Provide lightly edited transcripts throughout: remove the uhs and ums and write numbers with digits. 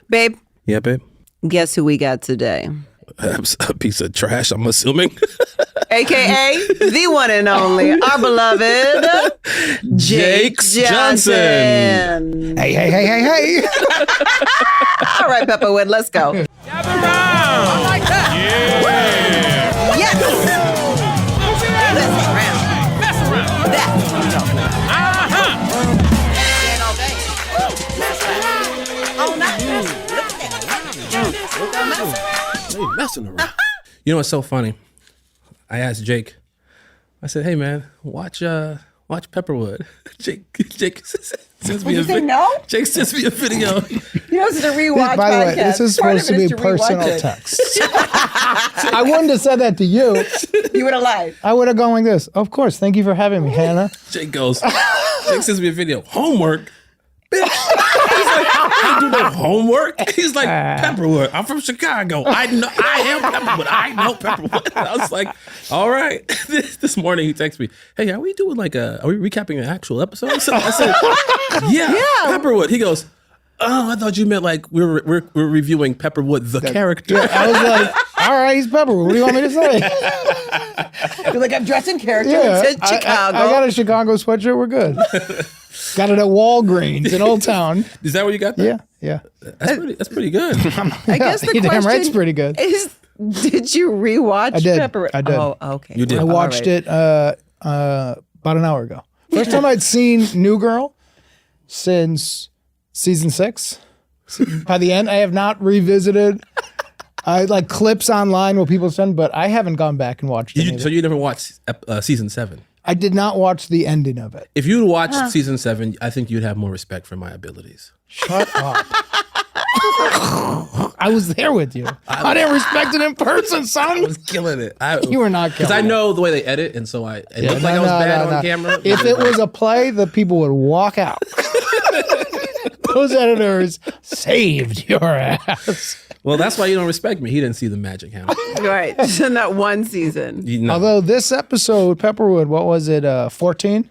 Babe. Yeah, babe. Guess who we got today? A piece of trash, I'm assuming. AKA the one and only, our beloved Jake Johnson. Hey. All right, Pepperwood, let's go. Gather round. I like that. Yeah. Yes. Let's round. Mess around. That's what I'm talking about. All night. Look at that. Hey, messing around. You know what's so funny? I asked Jake. I said, "Hey man, watch Pepperwood." Jake sends me a video. No? Jake sends me a video. You know, this is a rewatch By the way, podcast. this is supposed to be personal text. I wouldn't have said that to you. You would have lied. I would have gone like this. Of course. Thank you for having me, Hannah. Jake sends me a video. Homework? Bitch. He's like, I do no homework. He's like, Pepperwood. I'm from Chicago. I am Pepperwood. I know Pepperwood. I was like, all right. This morning he texts me, hey, are we doing are we recapping an actual episode? I said, yeah, Pepperwood. He goes, oh, I thought you meant like we're reviewing Pepperwood, the character. Yeah, I was like, all right, he's Pepperwood. What do you want me to say? You're like, I'm dressed in character. Yeah, It said Chicago. I got a Chicago sweatshirt. We're good. Got it at Walgreens in Old Town. Is that where you got that? Yeah. That's pretty good. I guess the You're damn right, it's question pretty good. is, did you rewatch I did. Pepperwood? I did. Oh, okay. You did. I watched it about an hour ago. First time I'd seen New Girl since season 6. By the end, I have not revisited. I like clips online what people send, but I haven't gone back and watched it. So you never watched season 7? I did not watch the ending of it. If you'd watched season 7, I think you'd have more respect for my abilities. Shut up. I was there with you. I didn't respect it in person, son. I was killing it. You were not killing it. Because I know the way they edit, and so it looked like I was bad on camera. If it was a play, the people would walk out. Those editors saved your ass. Well, that's why you don't respect me. He didn't see the magic, Hannah. Right. Just in that one season. Although this episode, Pepperwood, what was it, 14?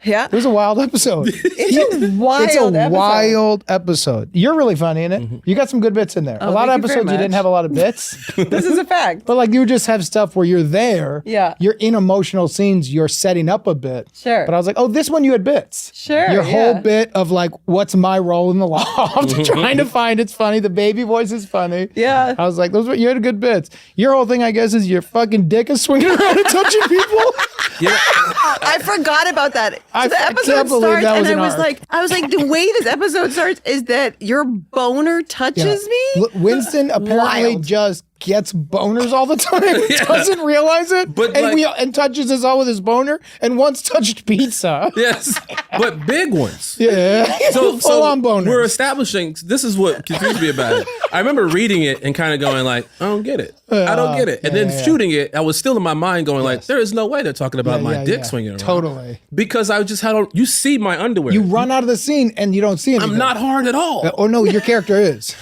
Yeah. It was a wild episode. It's a wild episode. You're really funny in it. Mm-hmm. You got some good bits in there. Oh, a lot of thank you very episodes you didn't much. have a lot of bits. This is a fact. But like you just have stuff where you're there. Yeah. You're in emotional scenes. You're setting up a bit. Sure. But I was like, oh, this one you had bits. Sure, Your whole yeah. bit of like, what's my role in the loft? Trying to find it's funny. The baby voice is funny. Yeah. I was like, you had good bits. Your whole thing, I guess, is your fucking dick is swinging around and touching people. Yeah. I forgot about that. So I the episode can't believe starts, that was and an I was arc. like, the way this episode starts is that your boner touches me. Winston apparently Wild. just gets boners all the time. Doesn't realize it. But and like- and touches us all with his boner. And once touched pizza. Yes, but big ones. Yeah. Full on boners. We're establishing, this is what confused me about it. I remember reading it and kind of going like, I don't get it. I don't get it. And then shooting it, I was still in my mind going like, there is no way they're talking about my dick swinging around. Totally. Because I just had, you see my underwear. You run out of the scene and you don't see anything. I'm not hard at all. Oh no, your character is.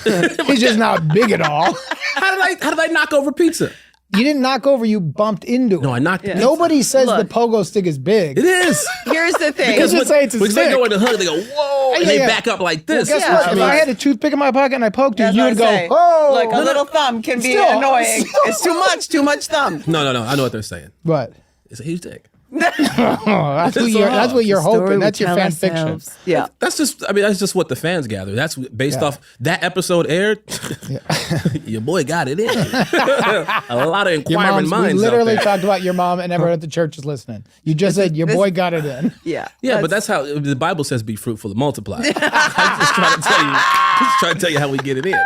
He's just not big at all. How did I knock over pizza? You didn't knock over, you bumped into it. No, I knocked pizza. Nobody says Look. the pogo stick is big. It is. Here's the thing. Because just say it's a Because they stick. go in the hug, they go, whoa, and they Yeah. back up like this. Guess Yeah, what? If I I mean- had a toothpick in my pocket and I poked you, That's you what would go, I'm saying. oh. Look, a little thumb can be Still. annoying. It's too much thumb. No, I know what they're saying. What? It's a huge dick. That's what you're hoping. That's your fan fiction. Yeah. That's just what the fans gather. That's based off that episode aired. Your boy got it in. A lot of inquiring minds. We literally out there. talked about your mom and everyone at the church is listening. You just said your boy got it in. Yeah. Yeah, but that's how the Bible says be fruitful and multiply. I'm just trying to tell you how we get it in.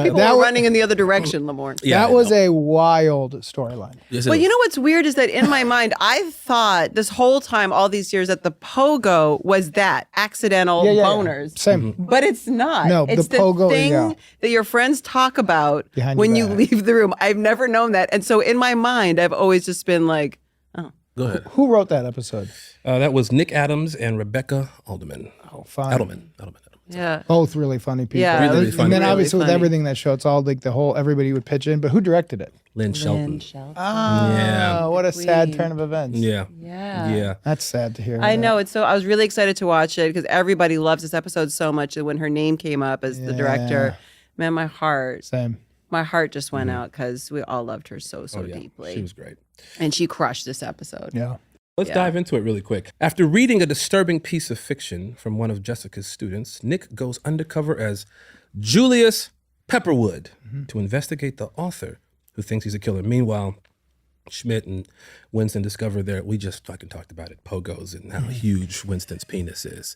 People are running in the other direction, Lamorne. Yeah, That was a wild storyline. Yes, it Well, is. you know what's weird is that in my mind, I thought this whole time, all these years, that the pogo was that accidental boners. Same. But it's not. No, it's the pogo is, thing that your friends talk about Behind when your you back. leave the room. I've never known that. And so in my mind, I've always just been like, Go ahead. Who wrote that episode? That was Nick Adams and Rebecca Alderman. Oh, fine. Edelman. yeah. Both really funny people. Yeah, Really funny. And then Really obviously with funny. everything that show, it's all like the whole, everybody would pitch in. But who directed it? Lynn Shelton. Oh, Yeah. what a sad Queen. turn of events. Yeah. Yeah. That's sad to hear. I know. It's so. I was really excited to watch it because everybody loves this episode so much. And when her name came up as the director, Man, my heart just went out because we all loved her so deeply. She was great. And she crushed this episode. Yeah. Let's dive into it really quick. After reading a disturbing piece of fiction from one of Jessica's students, Nick goes undercover as Julius Pepperwood to investigate the author who thinks he's a killer. Meanwhile, Schmidt and Winston discover we just fucking talked about it, pogos and how huge Winston's penis is.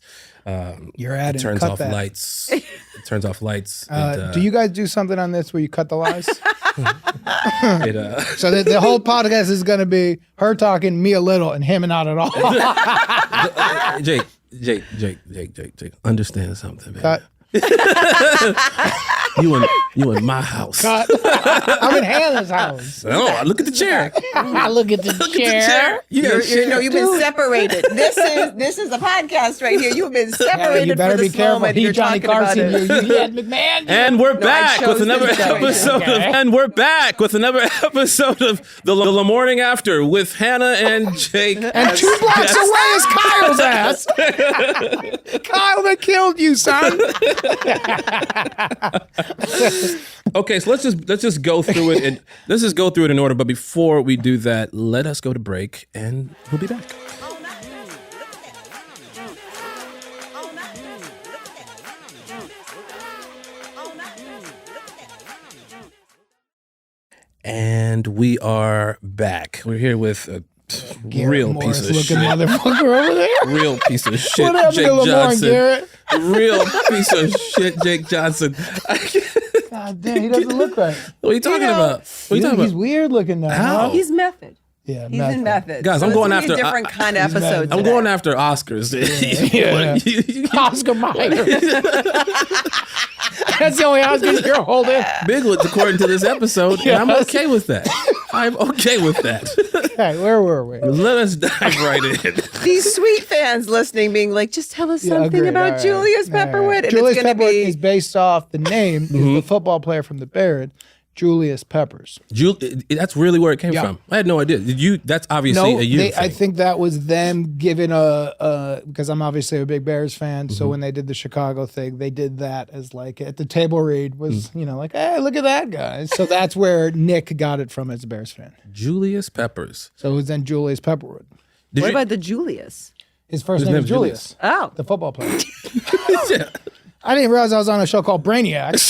You're at it. Turns off lights. It turns off lights. Do you guys do something on this where you cut the lies? So So the whole podcast is going to be her talking, me a little, and him not at all. Jake, understand something, man. Cut. You in my house. Cut. I'm in Hannah's house. Oh, look at the chair. I look at the chair. You've been separated. This is a podcast right here. You've been separated. You better for be this careful. moment. He's You're Johnny talking about Carson. it. You Ed McMahon. And we're back I with chose another this show. episode of the Morning After with Hannah and Jake. And 2 blocks away is Kyle's ass. Kyle that killed you, son. Okay, so let's just go through it and let's just go through it in order. But before we do that, let us go to break and we'll be back. And we are back. We're here with a real piece of shit. Motherfucker over there. Real piece of shit, What happened Jake to Lamorne, Johnson. Garrett? Real piece of shit, Jake Johnson. God damn, he doesn't look right. What are you talking about? What are you talking He's about? weird looking now. How? Huh? He's method. Yeah, He's in method. Guys, So I'm this going will be after- a different kind of episode. I'm today. going after Oscars. Oscar Mayer. That's the only Oscars you're holding. Big ones, according to this episode, and I'm okay with that. I'm okay with that. Okay, where were we? Let us dive right in. These sweet fans listening, being like, just tell us something agreed. about All right. Julius All right. Pepperwood. And Julius it's going to Pepperwood be. is based off the name is the football player from the Bears, Julius Peppers. That's really where it came Yeah. from. I had no idea. Did you? That's obviously a you thing. I think that was them giving because I'm obviously a big Bears fan. So when they did the Chicago thing, they did that as like at the table read was like, hey, look at that guy. So that's where Nick got it from as a Bears fan. Julius Peppers. So it was then Julius Pepperwood. What about the Julius? His first name name is is Julius, Oh. the football player. Yeah. I didn't realize I was on a show called Brainiacs.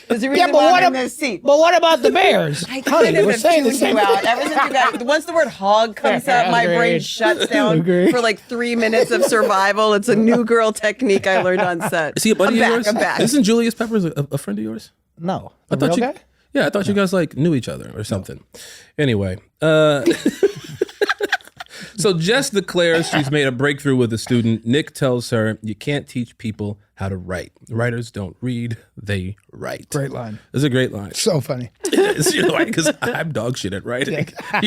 Does he really want him in this seat? But what about the Bears? I Honey, couldn't we're have saying the tuned same you out. thing. Ever since you got, once the word hog comes up, my brain Agreed. shuts down Agreed. for like 3 minutes of survival. It's a new girl technique I learned on set. Is he a buddy I'm of yours? back, I'm back. Isn't Julius Peppers a friend of yours? No. I The thought real you. guy? Yeah, I thought you guys like knew each other or something. Anyway, so Jess declares she's made a breakthrough with a student. Nick tells her you can't teach people how to write. Writers don't read, they write. Great line. It's a great line. So funny. Because I'm dog shit at writing. I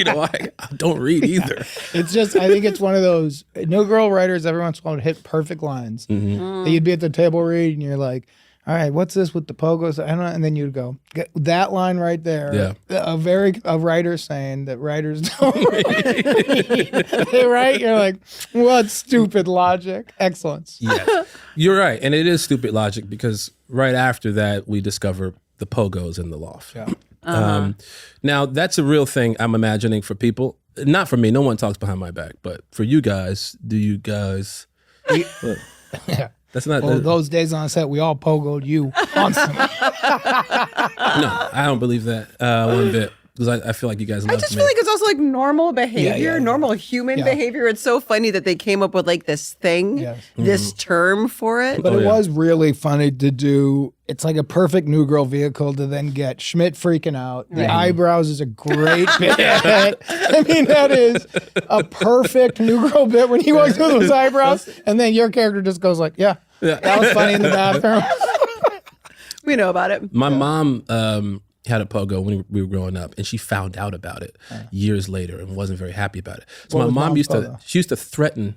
don't read either. It's just, I think it's one of those no girl writers every once in a while would hit perfect lines. That you'd be at the table read and you're like, all right, what's this with the pogos? I don't know. And then you'd go, get that line right there. Yeah. A writer saying that writers don't read. They write, you're like, what stupid logic. Excellence. Yeah, you're right. And it is stupid logic because right after that, we discover the pogos in the loft. Yeah. Now, that's a real thing I'm imagining for people. Not for me. No one talks behind my back. But for you guys, do you guys... Yeah. That's not... Well, those days on set, we all pogoed you constantly. No, I don't believe that one bit. Because I feel like you guys love I just me. feel like it's also like normal behavior, yeah. normal human behavior. It's so funny that they came up with like this thing, Yes. this term for it. But it was really funny to do. It's like a perfect new girl vehicle to then get Schmidt freaking out. The eyebrows is a great bit. I mean, that is a perfect new girl bit when he walks with those eyebrows. And then your character just goes like, yeah. That was funny in the bathroom. We know about it. My mom had a pogo when we were growing up, and she found out about it years later and wasn't very happy about it. So What my was mom mom's used pogo? to threaten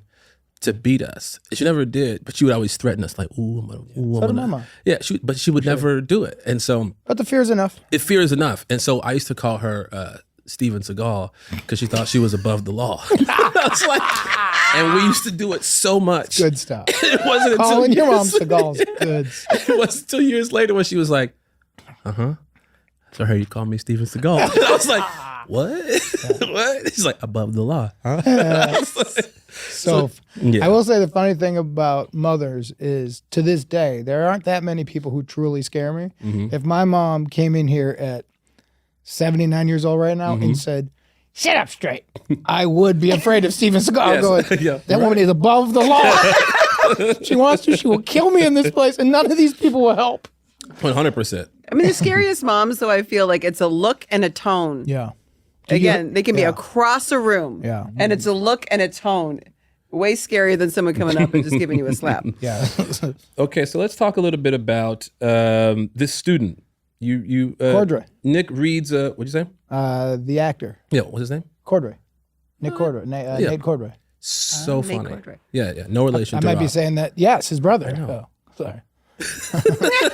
to beat us. She never did, but she would always threaten us like, "Ooh, I'm So did my mom. Yeah, but she would never do it, and so But the fear's enough. if fear is enough. And so I used to call her Steven Seagal because she thought she was above the law. I was like, and we used to do it so much. Good stuff. It wasn't until Calling your mom Seagal's good. It wasn't 2 years later when she was like, so I heard you call me Steven Seagal. And I was like, what? What? He's like, above the law. Huh? So I will say the funny thing about mothers is to this day, there aren't that many people who truly scare me. If my mom came in here at 79 years old right now and said, sit up straight, I would be afraid of Steven Seagal going, that woman is above the law. She wants to, she will kill me in this place and none of these people will help. 100%. I mean, the scariest moms, though, I feel like it's a look and a tone. Yeah. Again, they can be across a room. Yeah. And it's a look and a tone. Way scarier than someone coming up and just giving you a slap. Yeah. Okay, so let's talk a little bit about this student. Cordray. Nick reads, what'd you say? The actor. Yeah, what's his name? Cordray. Nick Cordray. Nate Cordray. So Nate funny. Cordray. Yeah. No relation I to might be Rob. saying that. Yes, his brother. I know. Oh, sorry.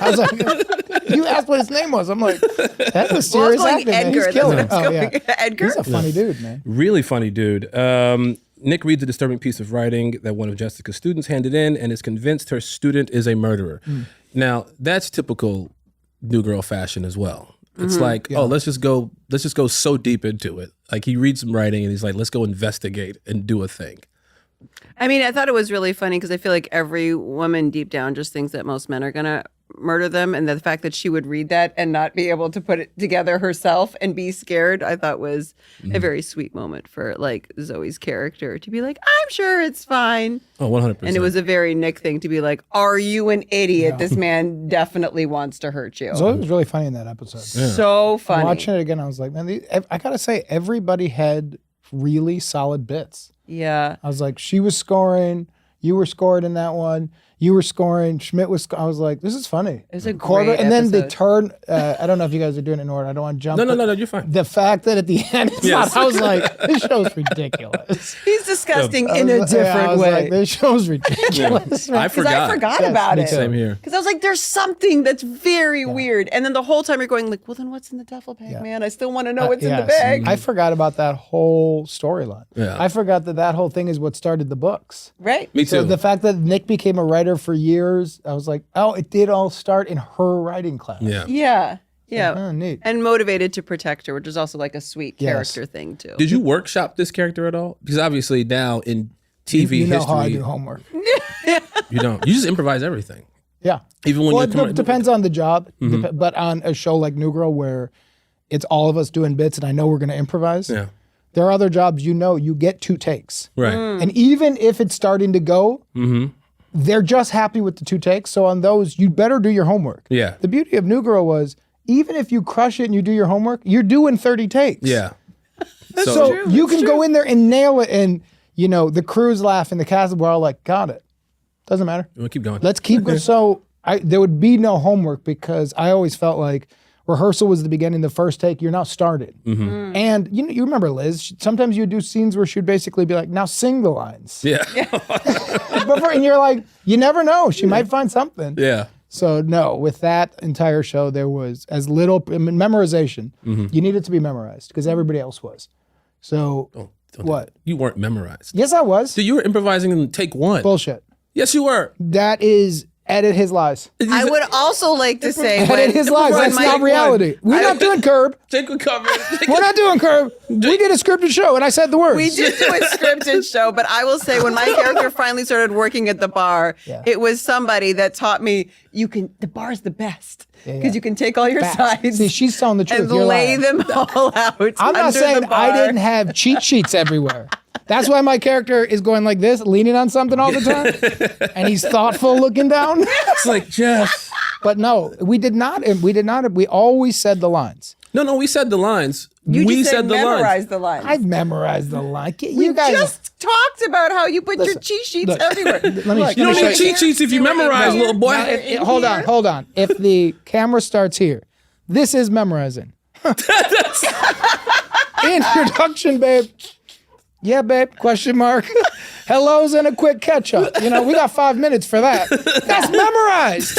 I was like, you asked what his name was. I'm like, that's a serious going actor, man. Edgar. He's killing it. That's Oh, what I was yeah. going. Edgar? He's a funny dude, man. Really funny dude. Nick reads a disturbing piece of writing that one of Jessica's students handed in and is convinced her student is a murderer. Now, that's typical New Girl fashion as well. It's like, let's just go so deep into it. Like he reads some writing and he's like, let's go investigate and do a thing. I mean, I thought it was really funny because I feel like every woman deep down just thinks that most men are going to murder them. And the fact that she would read that and not be able to put it together herself and be scared, I thought was a very sweet moment for like Zoe's character to be like, I'm sure it's fine. Oh, 100%. And it was a very Nick thing to be like, are you an idiot? This man definitely wants to hurt you. So it was really funny in that episode. So funny. Watching it again, I was like, man, I gotta say, everybody had really solid bits. Yeah. I was like, she was scoring, you were scoring in that one, you were scoring, Schmidt was. I was like, this is funny. It was a great and then the episode. turn. I don't know if you guys are doing it in order. I don't want to jump. No, you're fine. The fact that at the end it's not, I was like, this show's ridiculous. He's disgusting in a I different was way. like, this show's ridiculous. I Because I forgot Yes, about me it. too. Same here. Because I was like, there's something that's very weird. And then the whole time you're going like, well, then what's in the duffel bag, man? I still want to know what's in the Yes. bag. I forgot about that whole storyline. Yeah. I forgot that whole thing is what started the books. Right? Me too. So the fact that Nick became a writer for years, I was like, oh, it did all start in her writing class. Yeah. Yeah. Yeah. Oh, neat. And motivated to protect her, which is also like a sweet Yes. character thing, too. Did you workshop this character at all? Because obviously now in TV You know history, how I do homework. you don't. You just improvise everything. Yeah. Even when Well, you're it depends on the job, but on a show like New Girl where it's all of us doing bits and I know we're going to improvise, Yeah. there are other jobs you get 2 takes. Right. And even if it's starting to go, they're just happy with the 2 takes. So on those, you better do your homework. Yeah. The beauty of New Girl was even if you crush it and you do your homework, you're doing 30 takes. Yeah. So you can go in there and nail it, and the crew's laughing, the cast we're all like, got it. Doesn't matter. We'll keep going. Let's keep going. So there would be no homework because I always felt like rehearsal was the beginning, the first take, you're now started. And you remember Liz, sometimes you would do scenes where she'd basically be like, now sing the lines. Yeah. And you're like, you never know, she might find something. Yeah. So no, with that entire show, there was as little memorization. You needed to be memorized because everybody else was. So Don't what? You weren't memorized. Yes, I was. So you were improvising in take 1. Bullshit. Yes, you were. That is edit his lies. I would also like to say Edit his lies. when That's my- not reality. We're not doing Curb. Take a cover. We're not doing Curb. We did a scripted show, and I said the words. We did do a scripted show, but I will say when my character finally started working at the bar, it was somebody that taught me the bar's the best because you can take all your sides. See, she's telling the truth. and You're lay lying. them all out. I'm not under saying the I bar. didn't have cheat sheets everywhere. That's why my character is going like this, leaning on something all the time, and he's thoughtful looking down. It's like, Jess. But no, we did not. We always said the lines. No, we said the lines. You we just said the memorize lines. the lines. I've memorized the line. We You guys just talked about how you put your cheat sheets look, everywhere. let me- Look, You don't show need you. cheat sheets if you memorize, little boy. Hold on. If the camera starts here, this is memorizing. Introduction, babe. Yeah, babe, question mark. Hellos and a quick catch-up. You know, we got 5 minutes for that. That's memorized.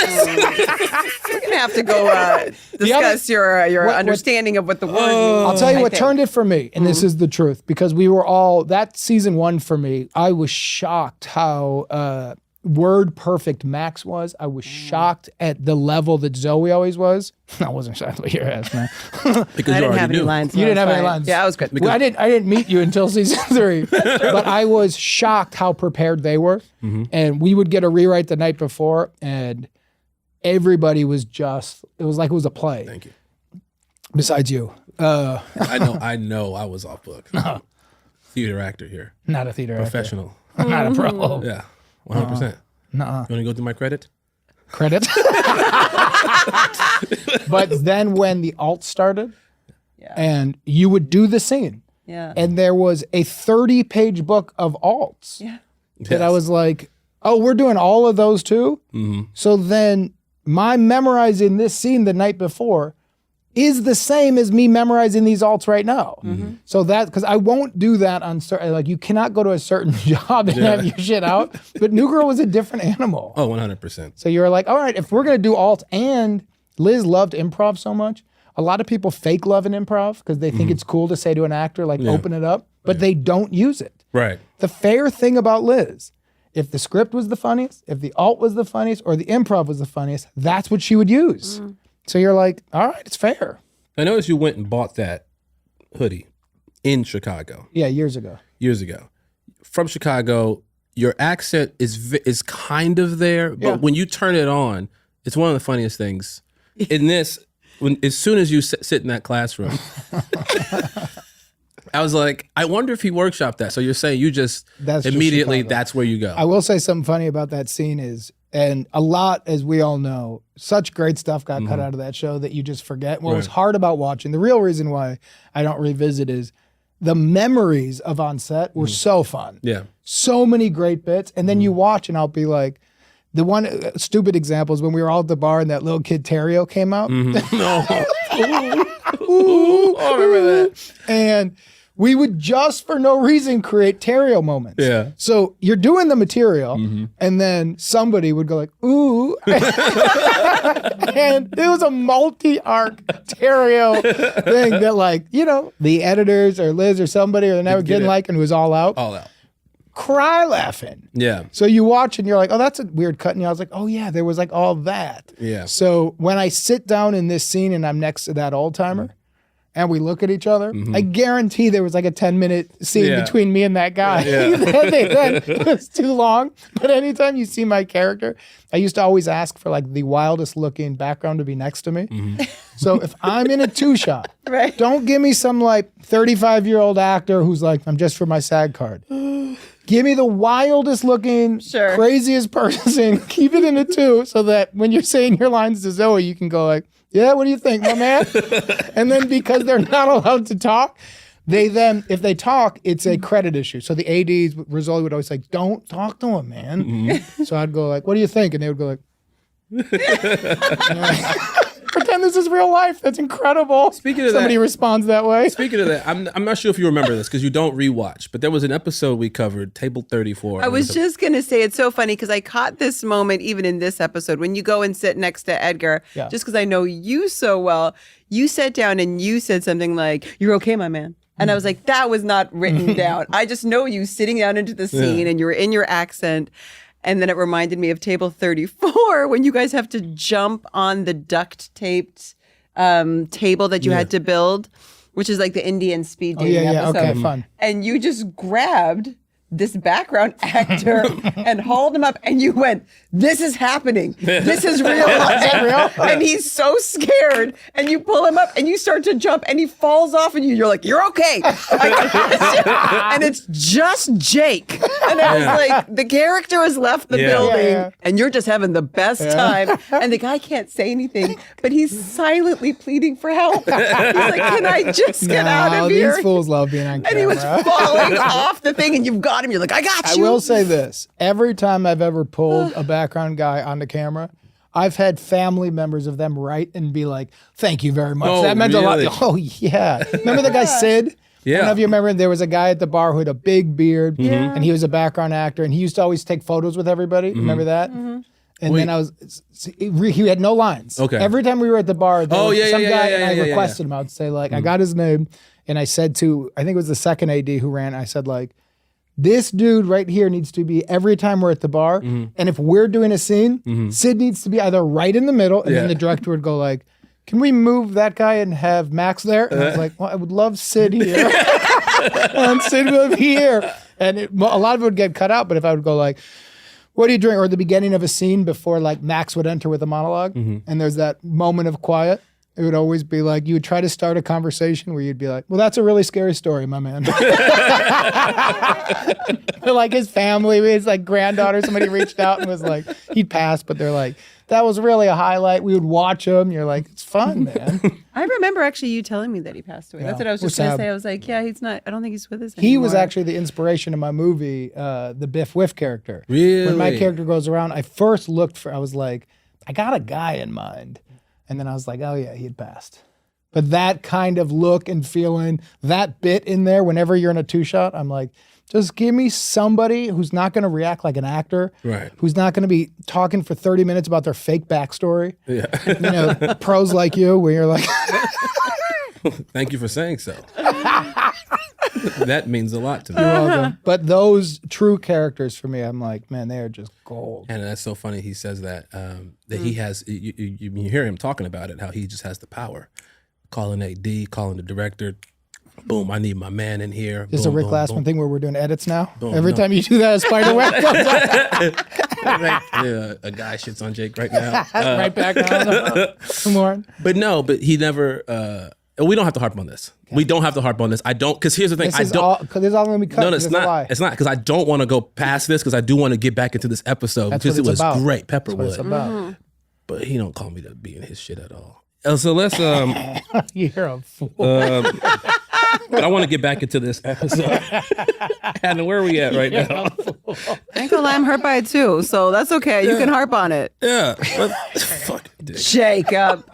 You're gonna have to go discuss your understanding of what the word means. I'll tell you I what think. turned it for me, and this is the truth, because we were all, that season 1 for me, I was shocked how word perfect Max was. I was shocked at the level that Zoe always was. I wasn't shocked with your ass, man. Because I you didn't have already any knew. lines. You didn't have any lines. Yeah, I was good. Well, I didn't meet you until season 3, but I was shocked how prepared they were. And we would get a rewrite the night before, and everybody was just, it was like it was a play. Thank you. Besides you. I know I was off book. Theater actor here. Not a theater actor. Professional. Not a pro. Yeah. 100%. Nuh-uh. You want to go through my credit? Credit. But then when the alt started, and you would do the scene, and there was a 30-page book of alts that I was like, oh, we're doing all of those too? So then my memorizing this scene the night before is the same as me memorizing these alts right now. So that, because I won't do that on certain, like you cannot go to a certain job and have your shit out. But New Girl was a different animal. Oh, 100%. So you're like, all right, if we're going to do alt, and Liz loved improv so much, a lot of people fake love an improv because they think it's cool to say to an actor, like, open it up, but they don't use it. Right. The fair thing about Liz, if the script was the funniest, if the alt was the funniest, or the improv was the funniest, that's what she would use. So you're like, all right, it's fair. I noticed you went and bought that hoodie in Chicago. Yeah, years ago. Years ago. From Chicago, your accent is kind of there, but when you turn it on, it's one of the funniest things. In this, as soon as you sit in that classroom, I was like, I wonder if he workshopped that. So you're saying you just immediately, that's where you go. I will say something funny about that scene is, and a lot, as we all know, such great stuff got cut out of that show that you just forget. What was hard about watching, the real reason why I don't revisit is the memories of on set were so fun. Yeah. So many great bits. And then you watch and I'll be like, the one stupid example is when we were all at the bar and that little kid Terrio came out. No. Ooh, I remember that. And we would just for no reason create Terrio moments. Yeah. So you're doing the material and then somebody would go like, ooh. And it was a multi-arc Terrio thing that, like, you know, the editors or Liz or somebody or the network didn't like, and it was all out. All out. Cry laughing. Yeah. So you watch and you're like, oh, that's a weird cut. And I was like, oh yeah, there was like all that. Yeah. So when I sit down in this scene and I'm next to that old timer and we look at each other, I guarantee there was like a 10-minute scene between me and that guy. Then it was too long. But anytime you see my character, I used to always ask for like the wildest looking background to be next to me. So if I'm in a 2-shot, don't give me some like 35-year-old actor who's like, I'm just for my SAG card. Give me the wildest looking, craziest person. Keep it in a 2 so that when you're saying your lines to Zoe, you can go like, yeah, what do you think, my man? And then because they're not allowed to talk, if they talk, it's a credit issue. So the ADs, Rizzoli would always like, don't talk to him, man. So I'd go like, what do you think? And they would go like, pretend this is real life. That's incredible. Speaking of somebody that, responds that way. Speaking of that, I'm not sure if you remember this because you don't rewatch, but there was an episode we covered, Table 34. I was just going to say, it's so funny because I caught this moment even in this episode when you go and sit next to Edgar, just because I know you so well. You sat down and you said something like, you're okay, my man. And I was like, that was not written down. I just know you sitting down into the scene and you were in your accent. And then it reminded me of Table 34 when you guys have to jump on the duct taped table that you had to build, which is like the Indian speed dating episode. Okay, fun. And you just grabbed this background actor and hauled him up and you went, this is happening. This is real life. And he's so scared. And you pull him up and you start to jump and he falls off and you're like, you're okay. And it's just Jake. And I was like, the character has left the building and you're just having the best time. And the guy can't say anything, but he's silently pleading for help. He's like, can I just get out of here? These fools love being on camera. And he was falling off the thing and you've got him. You're like, I got you. I will say this. Every time I've ever pulled a background guy on the camera, I've had family members of them write and be like, thank you very much. Oh, that meant a lot. really? Oh, yeah. Remember the guy Sid? I don't know if you remember, there was a guy at the bar who had a big beard, and he was a background actor, and he used to always take photos with everybody. Remember that? And then he had no lines. Okay. Every time we were at the bar, there was some guy, and I requested him. I would say, like, I got his name, and I said to, I think it was the second AD who ran, I said, like, this dude right here needs to be every time we're at the bar, and if we're doing a scene, Sid needs to be either right in the middle, and then the director would go like, can we move that guy and have Max there? And I was like, well, I would love Sid here. And Sid would be here. And a lot of it would get cut out, but if I would go like, what are you doing? Or the beginning of a scene before like Max would enter with a monologue, and there's that moment of quiet, it would always be like, you would try to start a conversation where you'd be like, well, that's a really scary story, my man. Like his family, his like granddaughter, somebody reached out and was like, he'd passed, but they're like, that was really a highlight. We would watch him. You're like, it's fun, man. I remember actually you telling me that he passed away. Yeah. That's what I was just going to say. I was like, yeah, he's not, I don't think he's with us He anymore. was actually the inspiration of my movie, the Biff Whiff character. Really? When my character goes around, I first looked for, I was like, I got a guy in mind. And then I was like, oh yeah, he had passed. But that kind of look and feeling, that bit in there, whenever you're in a two-shot, I'm like, just give me somebody who's not going to react like an actor, Right. who's not going to be talking for 30 minutes about their fake backstory. Yeah. You know, pros like you, where you're like, Thank you for saying so. That means a lot to me. you're welcome. But those true characters for me, I'm like, man, they are just gold. And that's so funny. He says that he has. You hear him talking about it, how he just has the power. Calling AD, calling the director. Boom! I need my man in here. Just boom, a Rick boom, Glassman boom. thing where we're doing edits now. Boom, Every no. time you do that, a spider web comes up. Yeah, a guy shits on Jake right now. Right back on. More. But no, but he never. We don't have to harp on this. We don't have to harp on this. I don't, because here's the thing. This I is don't. all because it's all going to be cut. No, because it's it's a lie. not. It's not because I don't want to go past this because I do want to get back into this episode That's because what it it's was about. great, That's what it's Pepperwood. about. But he don't call me to be in his shit at all. So let's. You're a fool. But I want to get back into this episode. Hannah, where are we at right now? I ain't gonna lie, I'm hurt by it too, so that's okay. You can harp on it. Yeah. But, fuck, dick. Jacob.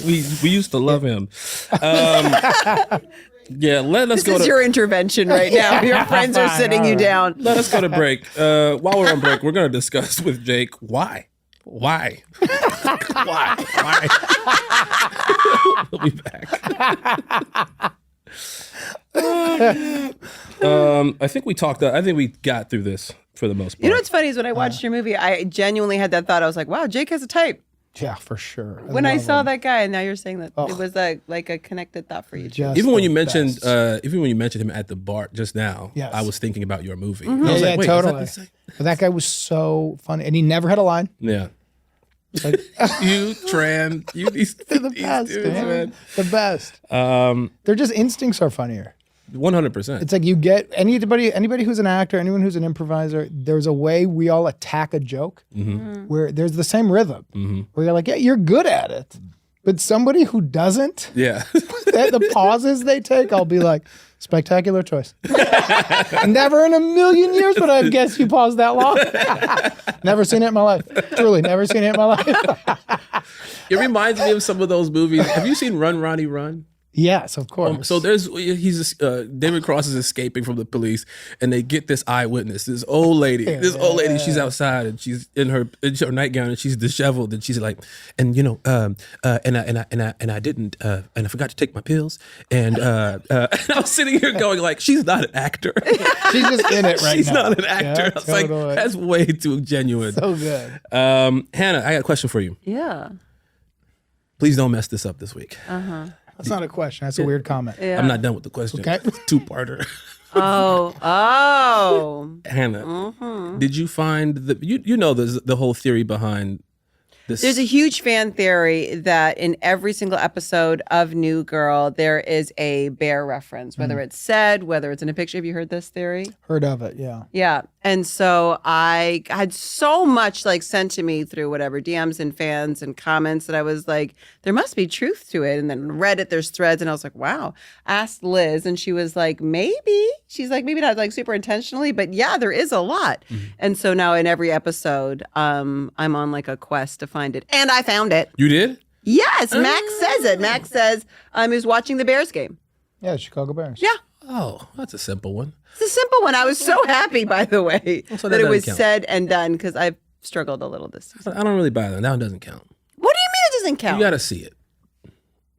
we used to love him. Yeah, let us This go is to. your intervention right now. Your friends are sitting you down. Let us go to break. While we're on break, we're going to discuss with Jake why. Why? We'll be back. I think we talked. I think we got through this for the most part. You know what's funny is when I watched your movie, I genuinely had that thought. I was like, wow, Jake has a type. Yeah, for sure. When I love saw him. that guy, and now you're saying that it was like a connected thought for you too. Just even when the you mentioned, best. him at the bar just now, Yes. I was thinking about your movie. Mm-hmm. I was Yeah, like, wait, totally. is that the same? But that guy was so funny, and he never had a line. Yeah. Like, You these they're the these best, dudes, man. The best. Their just instincts are funnier. 100%. It's like you get anybody who's an actor, anyone who's an improviser, there's a way we all attack a joke where there's the same rhythm. Where you're like, yeah, you're good at it. But somebody who doesn't, Yeah. the pauses they take, I'll be like, spectacular choice. Never in a million years would I have guessed you paused that long. Never seen it in my life. Truly, never seen it in my life. It reminds me of some of those movies. Have you seen Run, Ronnie, Run? Yes, of course. So David Cross is escaping from the police, and they get this eyewitness, this old lady. She's outside, and she's in her nightgown, and she's disheveled, and she's like, and you know, and I didn't, and I forgot to take my pills, and I was sitting here going like, she's not an actor. She's just in it right She's now. not an actor. Yeah, I was like, totally. that's way too genuine. So good. Hannah, I got a question for you. Yeah. Please don't mess this up this week. That's not a question. That's a weird comment. Yeah. I'm not done with the question. Okay. Two-parter. Oh. Hannah, did you find you know the whole theory behind this? There's a huge fan theory that in every single episode of New Girl, there is a bear reference, whether it's said, whether it's in a picture. Have you heard this theory? Heard of it, yeah. Yeah. And so I had so much like sent to me through whatever DMs and fans and comments that I was like, there must be truth to it. And then Reddit, there's threads. And I was like, wow. Asked Liz and she was like, maybe. She's like, maybe not like super intentionally, but yeah, there is a lot. And so now in every episode, I'm on like a quest to find it. And I found it. You did? Yes. Max says it. Max says he was watching the Bears game. Yeah, Chicago Bears. Yeah. Oh, that's a simple one. It's a simple one. I was so happy, by the way, So that it was doesn't count. said and done because I've struggled a little this season. I don't really buy that. That one doesn't count. What do you mean it doesn't count? You got to see it.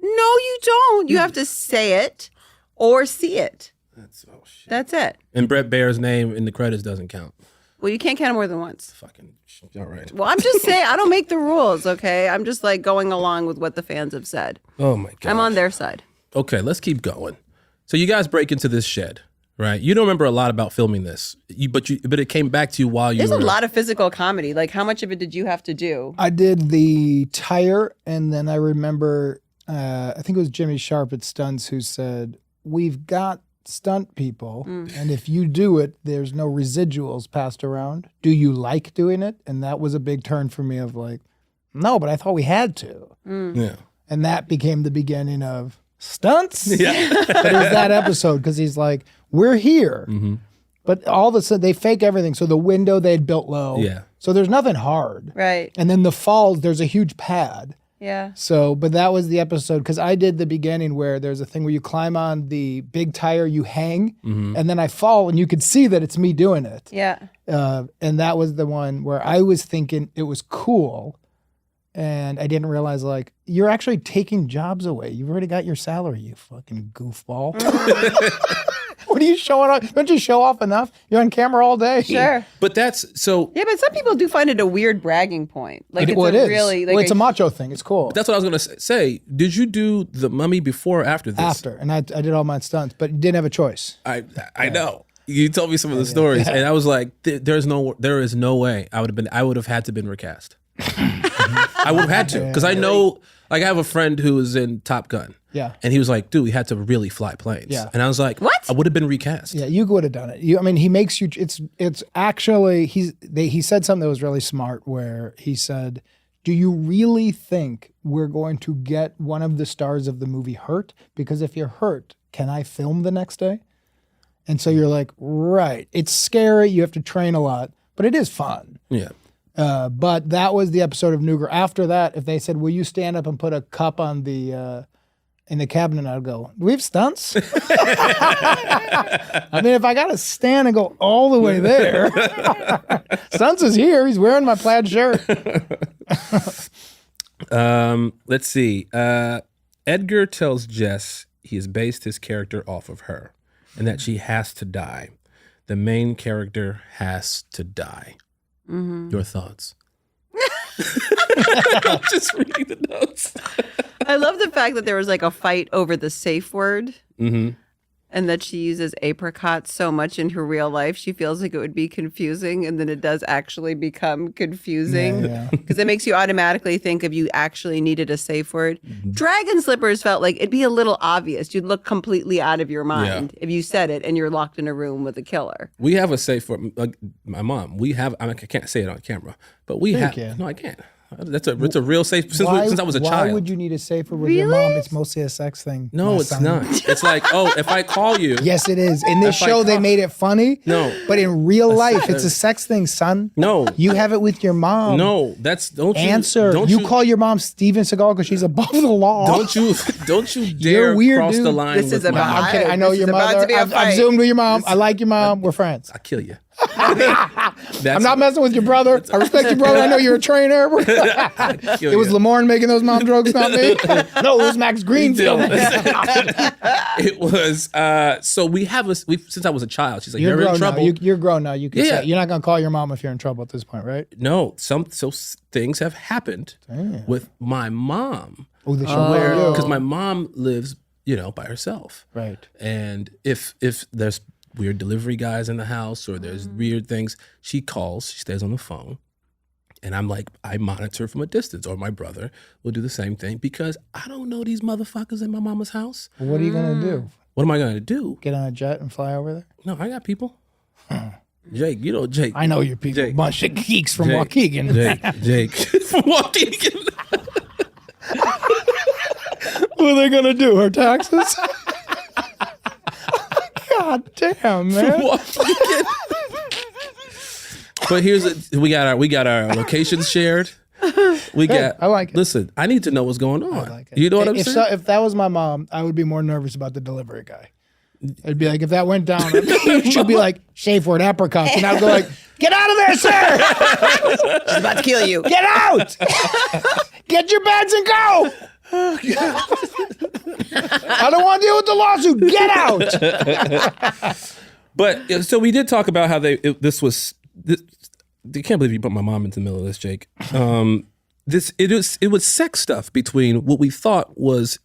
No, you don't. You have to say it or see it. Oh, shit. That's it. And Brett Baer's name in the credits doesn't count. Well, you can't count it more than once. Fucking, all right. Well, I'm just saying, I don't make the rules, okay? I'm just like going along with what the fans have said. Oh, my God. I'm on their side. Okay, let's keep going. So you guys break into this shed, right? You don't remember a lot about filming this, but it came back to you while you There's were... a lot of physical comedy. Like, how much of it did you have to do? I did the tire, and then I remember, I think it was Jimmy Sharp at Stunts who said, we've got stunt people, and if you do it, there's no residuals passed around. Do you like doing it? And that was a big turn for me of like, no, but I thought we had to. Yeah. And that became the beginning of stunts. Yeah. But it was that episode because he's like, we're here. But all of a sudden, they fake everything. So the window they had built low. Yeah. So there's nothing hard. Right. And then the falls, there's a huge pad. Yeah. So, but that was the episode because I did the beginning where there's a thing where you climb on the big tire, you hang, and then I fall and you could see that it's me doing it. Yeah. And that was the one where I was thinking it was cool. And I didn't realize, like, you're actually taking jobs away. You've already got your salary, you fucking goofball. What are you showing off? Don't you show off enough? You're on camera all day. Sure. But that's... So Yeah, but some people do find it a weird bragging point. Like, it's Well, a it is. really... Like Well, it's a macho thing. It's cool. that's what I was going to say. Did you do The Mummy before or after this? After. And I did all my stunts, but didn't have a choice. I know. You told me some of the stories, and I was like, there is no way I would have had to been recast. I would have had to because I know, like, I have a friend who was in Top Gun. Yeah. And he was like, dude, we had to really fly planes. Yeah. And I was like, What? I would have been recast. Yeah, you would have done it. I mean, he makes you. It's actually he said something that was really smart. Where he said, "Do you really think we're going to get one of the stars of the movie hurt? Because if you're hurt, can I film the next day?" And so you're like, right. It's scary. You have to train a lot, but it is fun. Yeah. But that was the episode of New Girl. After that, if they said, "Will you stand up and put a cup on the?" In the cabinet, I'd go, "Do we have stunts?" I mean, if I got to stand and go all the way there, Stunts is here. He's wearing my plaid shirt. Let's see. Edgar tells Jess he has based his character off of her and that she has to die. The main character has to die. Your thoughts? I'm just reading the notes. I love the fact that there was like a fight over the safe word and that she uses apricot so much in her real life. She feels like it would be confusing, and then it does actually become confusing because it makes you automatically think if you actually needed a safe word. Dragon slippers felt like it'd be a little obvious. You'd look completely out of your mind if you said it and you're locked in a room with a killer. We have a safe for my mom. We have, I can't say it on camera, but we have. No, I can't. It's a real safe since I was a child. Why would you need a safer with your mom? It's mostly a sex thing. No, it's not. It's like, oh, if I call you. Yes, it is. In this show, they made it funny. No. But in real life, it's a sex thing, son. No. You have it with your mom. No, don't you answer. Don't you call your mom Steven Seagal because she's above the law. Don't you You're dare weird, cross dude. the line This with is my about- mom. I'm kidding. I know This your is about mother. to be a I've fight. zoomed with your mom. I like your mom. We're friends. I'll kill you. I'm not messing with your brother. I respect your brother. I know you're a trainer. It was Lamorne making those mom jokes, not me. No, it was Max Greenfield. It was. So we have since I was a child. She's like, You're you're in grown now. trouble. You're grown now. You can Yeah. say you're not gonna call your mom if you're in trouble at this point, right? No, so things have happened with my mom. Oh, they should wear you. Because my mom lives, by herself. Right. And if there's weird delivery guys in the house or there's weird things, she calls, she stays on the phone. And I'm like, I monitor from a distance, or my brother will do the same thing because I don't know these motherfuckers in my mama's house. Well, what are you gonna do? What am I going to do? Get on a jet and fly over there? No, I got people. Jake, Jake. I know your people. Jake. Bunch of geeks from Jake. Waukegan. Jake. From Waukegan. What are they gonna do? Her taxes? God damn, man. But we got our locations shared. We got. I like it. Listen, I need to know what's going on. I like it. You know what I'm saying? If that was my mom, I would be more nervous about the delivery guy. It'd be like, if that went down, she'd be like, safe word apricots. And I'd go like, get out of there, sir. She's about to kill you. Get out. Get your bags and go. I don't want to deal with the lawsuit. Get out. But so we did talk about how I can't believe you put my mom into the middle of this, Jake. It was sex stuff between what we thought was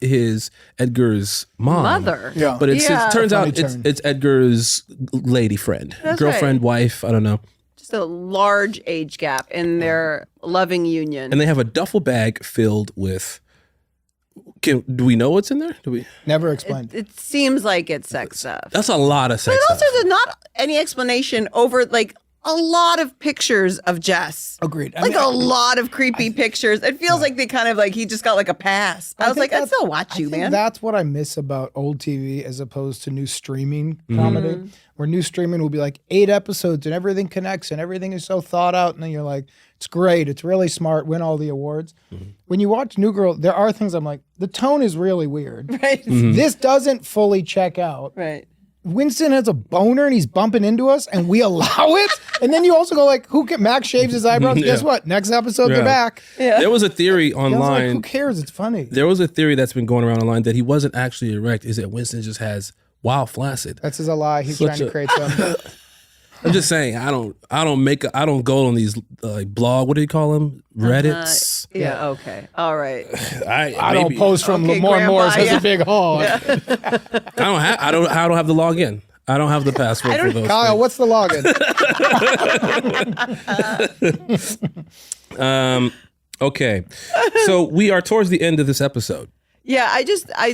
Edgar's mother. Yeah. But it turns out Funny turn. it's Edgar's lady friend, girlfriend, wife, I don't know. Just a large age gap in their loving union. And they have a duffel bag filled with do we know what's in there? Do we? Never explained. It seems like it's sex stuff. That's a lot of sex But also, stuff. there's not any explanation over like a lot of pictures of Jess. Agreed. Like a lot of creepy pictures. It feels like they kind of like he just got like a pass. I was like, I'd still watch you, man. That's what I miss about old TV as opposed to new streaming comedy, where new streaming will be like 8 episodes and everything connects and everything is so thought out. And then you're like, it's great. It's really smart. Win all the awards. When you watch New Girl, there are things I'm like, the tone is really weird. Right. This doesn't fully check out. Right. Winston has a boner and he's bumping into us and we allow it. And then you also go like, Max shaves his eyebrows. Yeah. Guess what? Next episode, they're back. There was a theory I was like, online. who cares? It's funny. There was a theory that's been going around online that he wasn't actually erect. Is that Winston just has wild flaccid? That's just a lie. He's trying to create something. I'm just saying. I don't go on these like blog. What do you call them? Reddits. Yeah. Okay. All right. I don't post from Okay, Lamorne Grandpa, Moore's has yeah. a big hog. I don't have the login. I don't have the password for those. Kyle, what's the login? Okay, so we are towards the end of this episode. Yeah,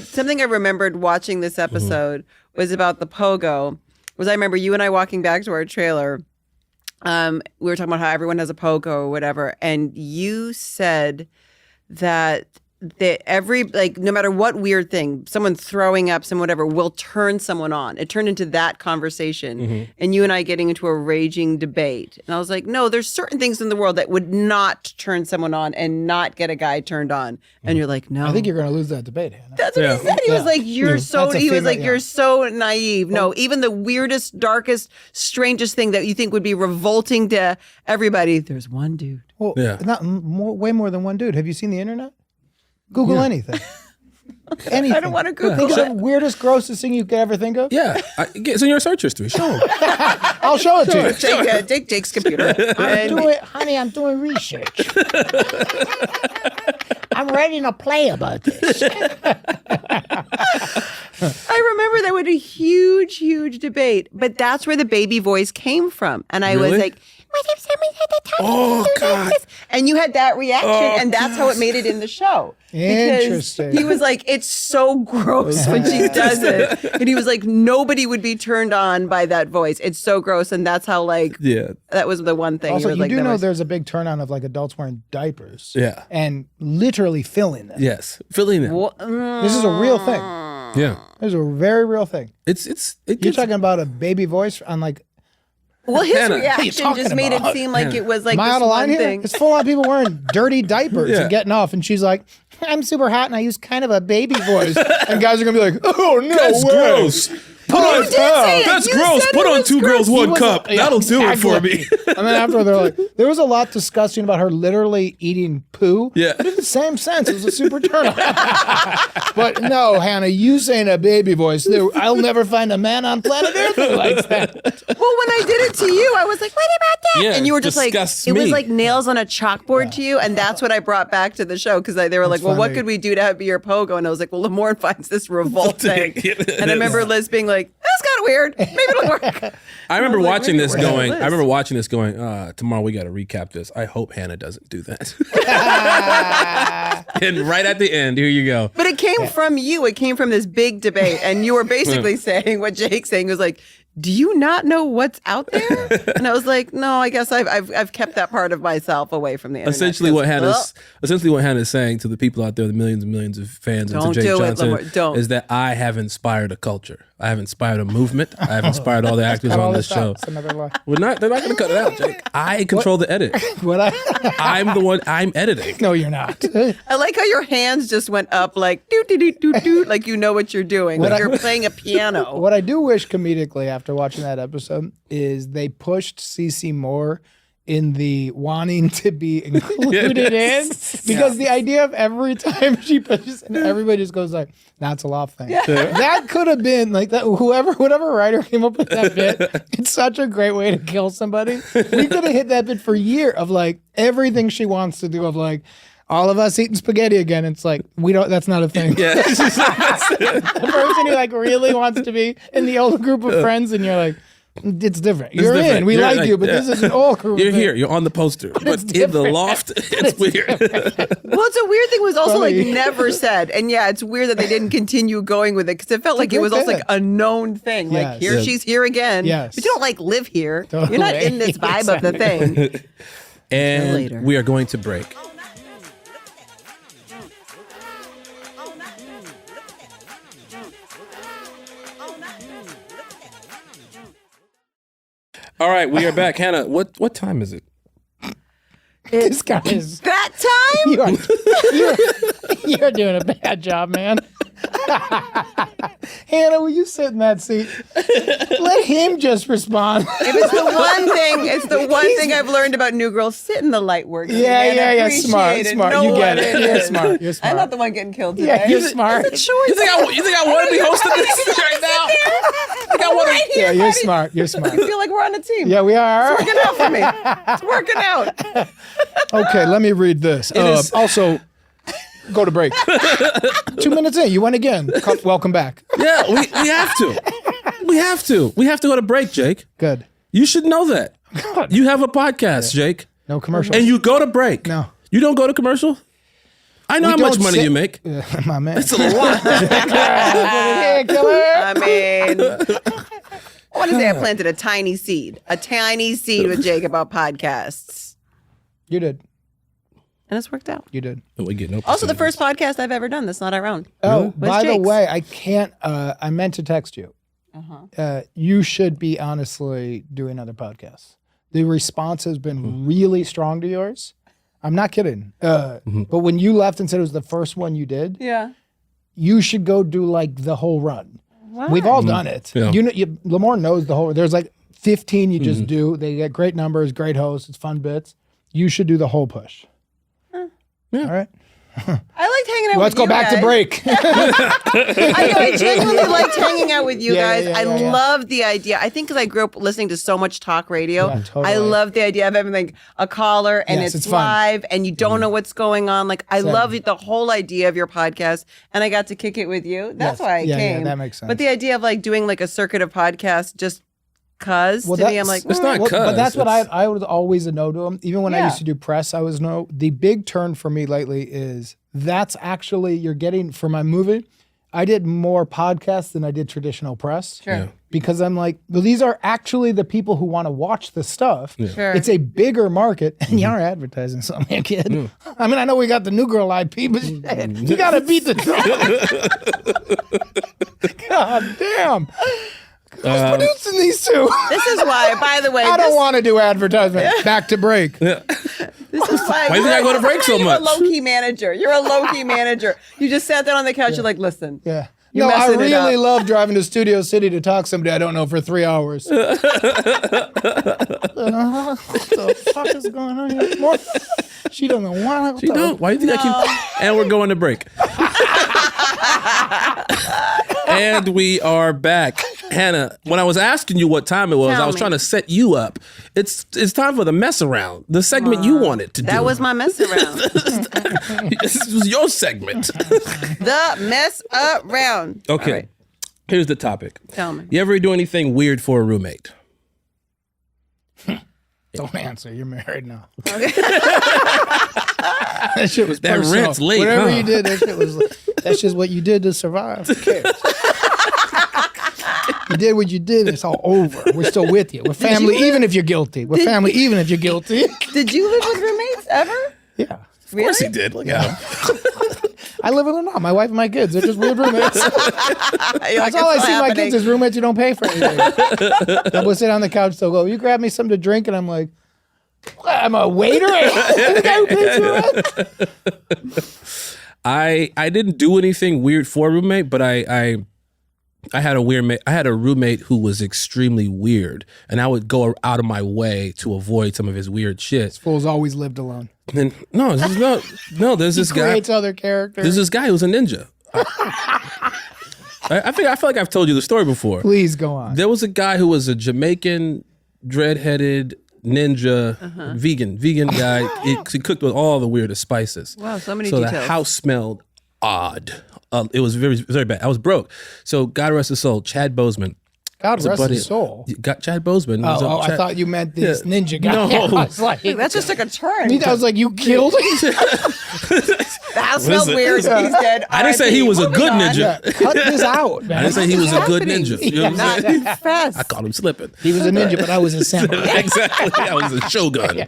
something I remembered watching this episode was about the pogo. I remember you and I walking back to our trailer. We were talking about how everyone has a pogo or whatever, and you said that no matter what weird thing, someone throwing up, some whatever, will turn someone on. It turned into that conversation, and you and I getting into a raging debate. And I was like, no, there's certain things in the world that would not turn someone on and not get a guy turned on. And you're like, no. I think you're going to lose that debate, Hannah. That's what he said. He was like, you're so. That's a He was female, like, yeah. you're so naive. No, even the weirdest, darkest, strangest thing that you think would be revolting to everybody. There's one dude. Well, Yeah. way more than one dude. Have you seen the internet? Google anything. Anything. I don't want to Google Think of it. the weirdest, grossest thing you could ever think of? Yeah, it's in your search history. Show 'em. I'll show it to you. Take Jake's computer. And I'm doing research. I'm writing a play about this. I remember there was a huge, huge debate, but that's where the baby voice came from. And I was Really? like, what if someone had to tell Oh, me to do God. this? And you had that reaction, and that's how it made it in the show. Because Interesting. he was like, it's so gross when she does it. And he was like, nobody would be turned on by that voice. It's so gross. And that's how, like, Yeah, that was the one thing. Also, He was you like, do that know was- there's a big turn on of like adults wearing diapers. Yeah. And literally filling them. yes, filling it. This is a real thing. Yeah, This is a very real thing. it You're gets, talking about a baby voice on like, Well, his Hannah, what are you reaction talking just made about? it seem like it was like am I this out of line one here? thing. It's full on people wearing dirty diapers Yeah. and getting off. And she's like, I'm super hot and I use kind of a baby voice. And guys are going to be like, oh, no that's way. gross. Put on did say it. that's You gross. said Put it on was two girls, gross. one He was- cup. yeah, That'll do it for me. exactly. And then after they're like, there was a lot disgusting about her literally eating poo. Yeah. But in the same sense, it was a super turn on. But no, Hannah, you saying a baby voice, I'll never find a man on planet Earth who likes that. Well, when I did it to you, I was like, what about that? Yeah, and you were just like, disgusts it was me. like nails on a chalkboard to you. And that's what I brought back to the show because they were like, well, what funny. could we do to have your pogo? And I was like, well, Lamorne finds this revolting. It And I remember Liz being like, that's kind of weird. Maybe it'll work. I remember like, watching this where's the going. list? I remember watching this going. Tomorrow we got to recap this. I hope Hannah doesn't do that. And right at the end, here you go. But it came from you. It came from this big debate. And you were basically saying what Jake's saying was like, do you not know what's out there? And I was like, no, I guess I've kept that part of myself away from the internet. Essentially what Hannah's saying to the people out there, the millions and millions of fans and to Jake Johnson, is that I have inspired a culture. I have inspired a movement. I have inspired all the actors on this show. That's another lie. They're not going to cut it out, Jake. I control the edit. I'm the one. I'm editing. No, you're not. I like how your hands just went up like doo doo doo doo doo, like you know what you're doing. Like you're playing a piano. What I do wish comedically after watching that episode is they pushed Cece more in the wanting to be included in, because the idea of every time she pushes and everybody just goes like, that's a loft thing. That could have been like that. Whatever writer came up with that bit, it's such a great way to kill somebody. We could have hit that bit for a year of like everything she wants to do of like, all of us eating spaghetti again. It's like, that's not a thing. Yeah. The person who like really wants to be in the old group of friends and you're like, it's different. You're in. We like you, but this is an old group. You're here. You're on the poster. But in the loft, it's weird. Well, it's a weird thing was also like never said. And yeah, it's weird that they didn't continue going with it because it felt like it was also like a known thing. Like she's here again. Yes. But you don't like live here. Totally. You're not in this vibe of the thing. And we are going to break. All right, we are back. Hannah, what time is it? This guy is that time? You're doing a bad job, man. Hannah, will you sit in that seat? Let him just respond. If it's the one thing I've learned about New Girls. Sit in the light work. Yeah. Smart. You get it. You're smart. I'm not the one getting killed today. Yeah, you're smart. You think I want to be hosting this right now? Yeah, you're smart. I feel like we're on a team. Yeah, we are. It's working out for me. It's working out. Okay, let me read this. Also, go to break. 2 minutes in, you went again. Welcome back. Yeah, we have to. We have to go to break, Jake. Good. You should know that. Good. You have a podcast, Jake. No commercial. And you go to break. No. You don't go to commercial? I know how much money you make. My man. That's a lot. I mean, I want to say I planted a tiny seed with Jake about podcasts. You did. And it's worked out. You did. Also, the first podcast I've ever done that's not our own. Oh, by the way, I can't, I meant to text you. You should be honestly doing other podcasts. The response has been really strong to yours. I'm not kidding. But when you left and said it was the first one you did, you should go do like the whole run. Why? We've all done it. Yeah. Lamorne knows the whole. There's like 15 you just do. They get great numbers, great hosts. It's fun bits. You should do the whole push. Yeah. All right. I liked hanging out with you guys. Let's go back to break. I genuinely liked hanging out with you guys. I love the idea. I think because I grew up listening to so much talk radio, I love the idea of having like a caller and it's live and you don't know what's going on. Like I love the whole idea of your podcast and I got to kick it with you. That's why I came. Yeah, that makes sense. But the idea of like doing like a circuit of podcasts just to me, I'm like, it's not cuz. But that's what I was always a no to them. Even when I used to do press, I was no. The big turn for me lately is that's actually, you're getting, for my movie, I did more podcasts than I did traditional press. Sure. Yeah. Because I'm like, well, these are actually the people who want to watch the stuff. Yeah. Sure. It's a bigger market, and you are advertising something, kid. Mm. I mean, I know we got the New Girl IP, but you got to beat the drum. God damn. Who's producing these two? This is why, by the way, I don't want to do advertisement. Back to break. This is why. Why do you think I go to break so much? You're a low-key manager. You just sat down on the couch. You're like, listen. Yeah. No, I really love driving to Studio City to talk to somebody I don't know for 3 hours. What the fuck is going on here? She doesn't want to. She don't. Why do you think I keep? And we're going to break. And we are back. Hannah, when I was asking you what time it was, I was trying to set you up. It's time for the mess around, the segment you wanted to do. That was my mess around. This was your segment. The mess around. Okay. Right. Here's the topic. Tell me. You ever do anything weird for a roommate? Don't answer. You're married now. Okay. That shit was that personal. rent's late. Whatever you did, that shit was. That's just what you did to survive. Who cares? You did what you did. It's all over. We're still with you. We're family, even if you're guilty. We're family, even if you're guilty. Did you live with roommates ever? Yeah. Of course he did. Look at him. I live with them now. My wife and my kids. They're just weird roommates. That's all I see my kids is roommates who don't pay for anything. They'll sit on the couch. They'll go, you grab me something to drink? And I'm like, what, I'm a waiter? The guy who pays you rent? I didn't do anything weird for a roommate, but I had a roommate who was extremely weird, and I would go out of my way to avoid some of his weird shit. This fool's always lived alone. And there's this guy. Creates other characters. There's this guy who's a ninja. I feel like I've told you the story before. Please go on. There was a guy who was a Jamaican, dread-headed ninja, vegan guy. He cooked with all the weirdest spices. Wow, so many So details. the house smelled odd. It was very, very bad. I was broke. So God rest his soul, Chad Boseman. God rest buddy. his soul. Got Chad Boseman. I thought you meant this ninja guy. No. I was like, That just took a turn. I was like, you killed him? The house smells weird. He's dead. I didn't say he was a good ninja. Yeah, cut this out, man. I didn't say he was a good ninja. You know what I'm saying? Not fast. I caught him slipping. He was a ninja, but I was a samurai. Exactly. I was a shogun.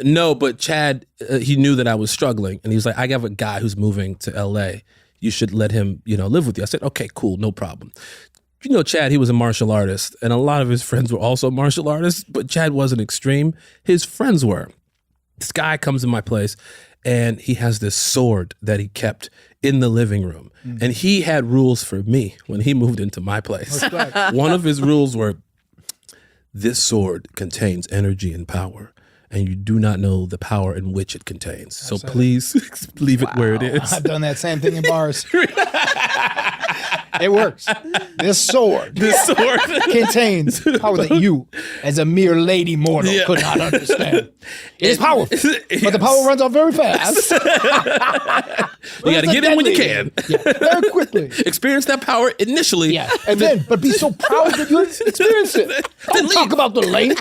No, but Chad, he knew that I was struggling, and he was like, I have a guy who's moving to LA. You should let him, live with you. I said, okay, cool, no problem. Chad, he was a martial artist, and a lot of his friends were also martial artists, but Chad wasn't extreme. His friends were. This guy comes in my place, and he has this sword that he kept in the living room. And he had rules for me when he moved into my place. One of his rules were, this sword contains energy and power, and you do not know the power in which it contains. So please leave it where it is. I've done that same thing in bars. It works. This sword contains power that you, as a mere lady mortal, could not understand. It is powerful, but the power runs out very fast. You got to get in when you can. Very quickly. Experience that power initially. Yeah, and then, but be so proud that you experience it. Don't talk about the length.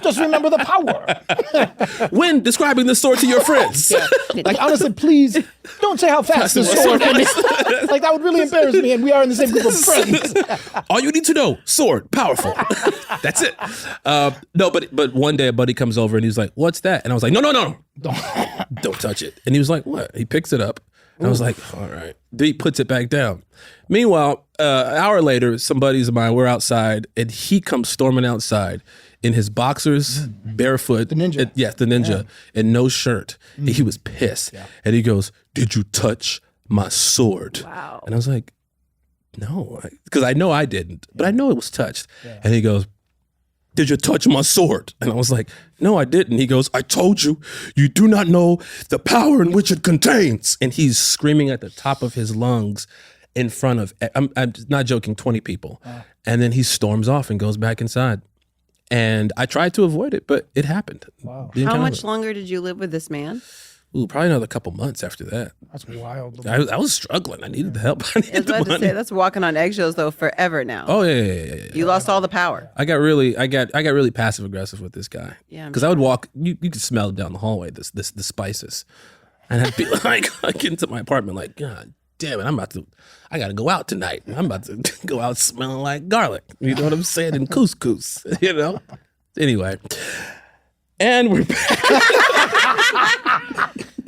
Just remember the power. When describing the sword to your friends. Like, honestly, please don't say how fast the sword is. Like, that would really embarrass me, and we are in the same group of friends. All you need to know, sword, powerful. That's it. No, but one day a buddy comes over and he's like, what's that? And I was like, no. Don't touch it. And he was like, what? He picks it up. And I was like, all right. Then he puts it back down. Meanwhile, an hour later, some buddies of mine were outside, and he comes storming outside in his boxers, barefoot. The ninja. The ninja, and no shirt. And he was pissed. Yeah. And he goes, did you touch my sword? Wow. And I was like, no, because I know I didn't, but I know it was touched. Yeah. And he goes, did you touch my sword? And I was like, no, I didn't. He goes, I told you, you do not know the power in which it contains. And he's screaming at the top of his lungs in front of, I'm not joking, 20 people. Wow. And then he storms off and goes back inside. And I tried to avoid it, but it happened. Wow. How much longer did you live with this man? Ooh, probably another couple months after that. That's wild. I was struggling. I needed the help. I needed the money. That's walking on eggshells though forever now. Oh yeah. You lost all the power. I got really passive aggressive with this guy. Yeah, because I would walk. You could smell it down the hallway. The spices, and I'd be like, I get into my apartment like, God damn it, I got to go out tonight. I'm about to go out smelling like garlic. You know what I'm saying? And couscous. Anyway, and we're back.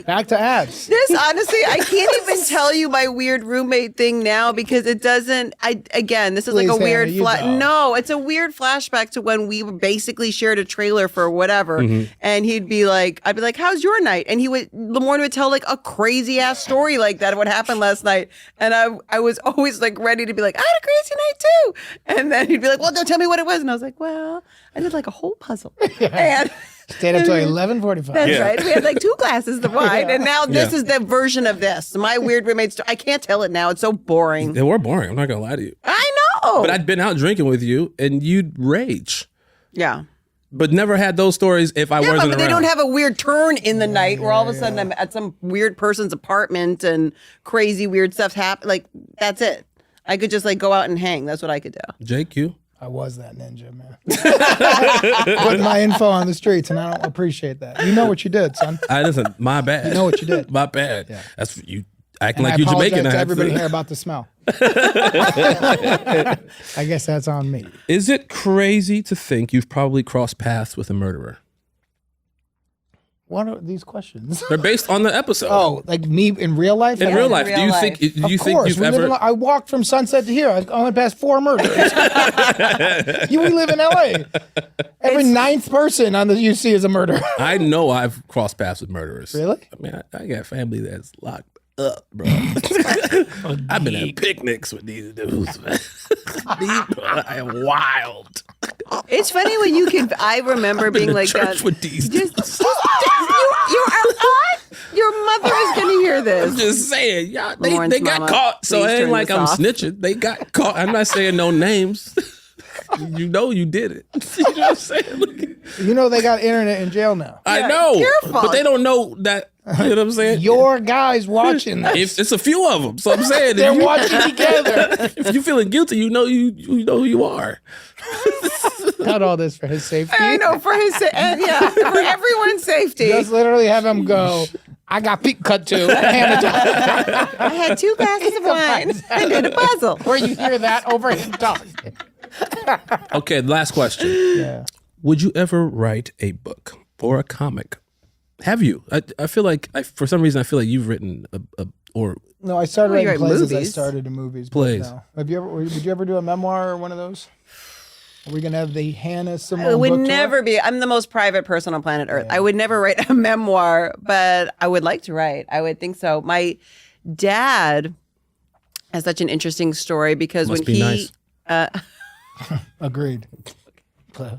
Back to ads. This, honestly, I can't even tell you my weird roommate thing now because it doesn't, this is like a weird, no, it's a weird flashback to when we basically shared a trailer for whatever. Mm-hmm. And I'd be like, how's your night? And Lamorne would tell like a crazy ass story like that of what happened last night. And I was always like ready to be like, I had a crazy night too. And then he'd be like, well, don't tell me what it was. And I was like, well, I did like a whole puzzle. And stayed up till 11:45. That's right. We had like 2 glasses of wine, and now this is the version of this. My weird roommates. I can't tell it now. It's so boring. They were boring. I'm not gonna lie to you. I know. But I'd been out drinking with you, and you'd rage. Yeah. But never had those stories if I wasn't around. But they don't have a weird turn in the night where all of a sudden I'm at some weird person's apartment and crazy weird stuff happen. Like that's it. I could just like go out and hang. That's what I could do. JQ. I was that ninja, man. Putting my info on the streets, and I don't appreciate that. You know what you did, son. Listen, my bad. You know what you did. My bad. Yeah. That's you. Acting And like I you apologize Jamaican. to everybody here about the smell. I guess that's on me. Is it crazy to think you've probably crossed paths with a murderer? What are these questions? They're based on the episode. Oh, like me in real life? In real life, real do you life. think Of you've course, ever? I walked from Sunset to here. I went past 4 murders. We live in LA. Every 9th person on the UC is a murderer. I know I've crossed paths with murderers. Really? I mean, I got family that's locked up, bro. I've been at picnics with these dudes, man. I am wild. It's funny when you can. I remember being like church that. with these Just, dudes. you are what? Your mother is going to hear this. I'm just saying, y'all, Lauren's they got mama, caught, so please it ain't turn like this I'm off. snitching. They got caught. I'm not saying no names. You know you did it. You know what I'm saying? You know they got internet in jail now. I know, careful. but they don't know that. You know what I'm saying? Your guys watching this. If it's a few of them, so I'm saying They're if you, watching together. if you're feeling guilty, you know who you are. Cut all this for his safety. I know for his and yeah for everyone's safety. Just literally have him go. I got feet cut too. I had 2 glasses of wine. I did a puzzle. Where you hear that over him talking. Okay, last question. Yeah. Would you ever write a book or a comic? Have you? I feel like for some reason I feel like you've written or No, I started Oh, you writing write plays as I movies. started in movies. but Plays. No. Would you ever do a memoir or one of those? Are we gonna have the Hannah Simone It would book tour? never be. I'm the most private person on planet Earth. I would never write a memoir, but I would like to write. I would think so. My dad has such an interesting story because Must when be he nice. Agreed.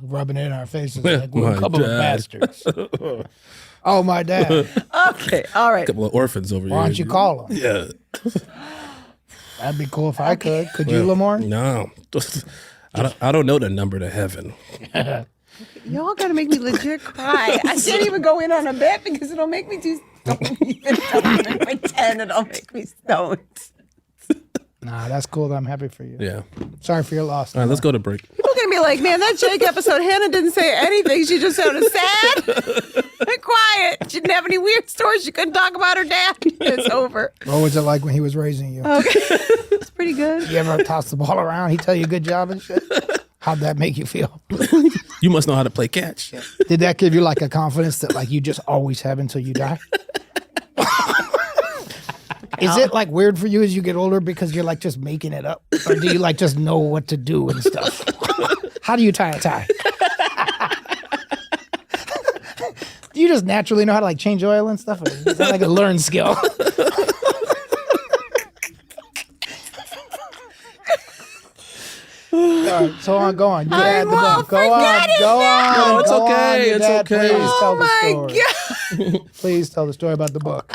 Rubbing it in our faces like we're My a couple of dad. bastards. Oh, my dad. okay, all right. a couple of orphans over here. Why don't you call him? Yeah. That'd be cool if I could. Could you, Lamorne? No. I don't know the number to heaven. Y'all gotta make me legit cry. I can't even go in on a bit because it'll make me too stoned. Even don't pretend it'll make me stoned. Nah, that's cool. I'm happy for you. Yeah. Sorry for your loss. All right, let's go to break. People are gonna be like, man, that Jake episode, Hannah didn't say anything. She just sounded sad and quiet. She didn't have any weird stories. She couldn't talk about her dad. It's over. What was it like when he was raising you? Okay. It's pretty good. You ever toss the ball around? He tell you good job and shit? How'd that make you feel? You must know how to play catch. Did that give you like a confidence that like you just always have until you die? Is it like weird for you as you get older because you're like just making it up? Or do you like just know what to do and stuff? How do you tie a tie? Do you just naturally know how to like change oil and stuff? Or is that like a learned skill? All right, so go on. You can add the book. Go on. Go on. No, it's Go okay, on, your it's dad. okay. Please tell Oh the my story. God. Please tell the story about the book.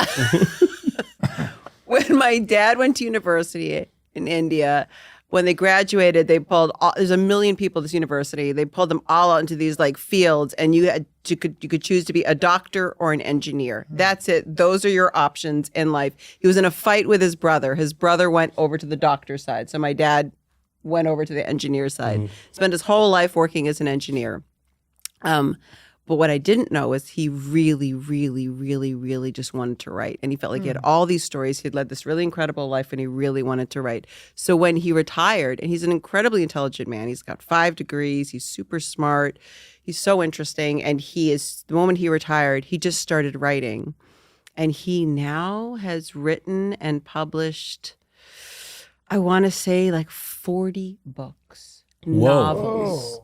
When my dad went to university in India, when they graduated, they pulled there's 1 million people at this university. They pulled them all out into these like fields, and you could choose to be a doctor or an engineer. That's it. Those are your options in life. He was in a fight with his brother. His brother went over to the doctor side, so my dad went over to the engineer side. Spent his whole life working as an engineer. But what I didn't know is he really, really, really, really just wanted to write. And he felt like he had all these stories. He'd led this really incredible life and he really wanted to write. So when he retired, and he's an incredibly intelligent man, he's got 5 degrees, he's super smart, he's so interesting. And the moment he retired, he just started writing. And he now has written and published, I want to say like 40 books, novels.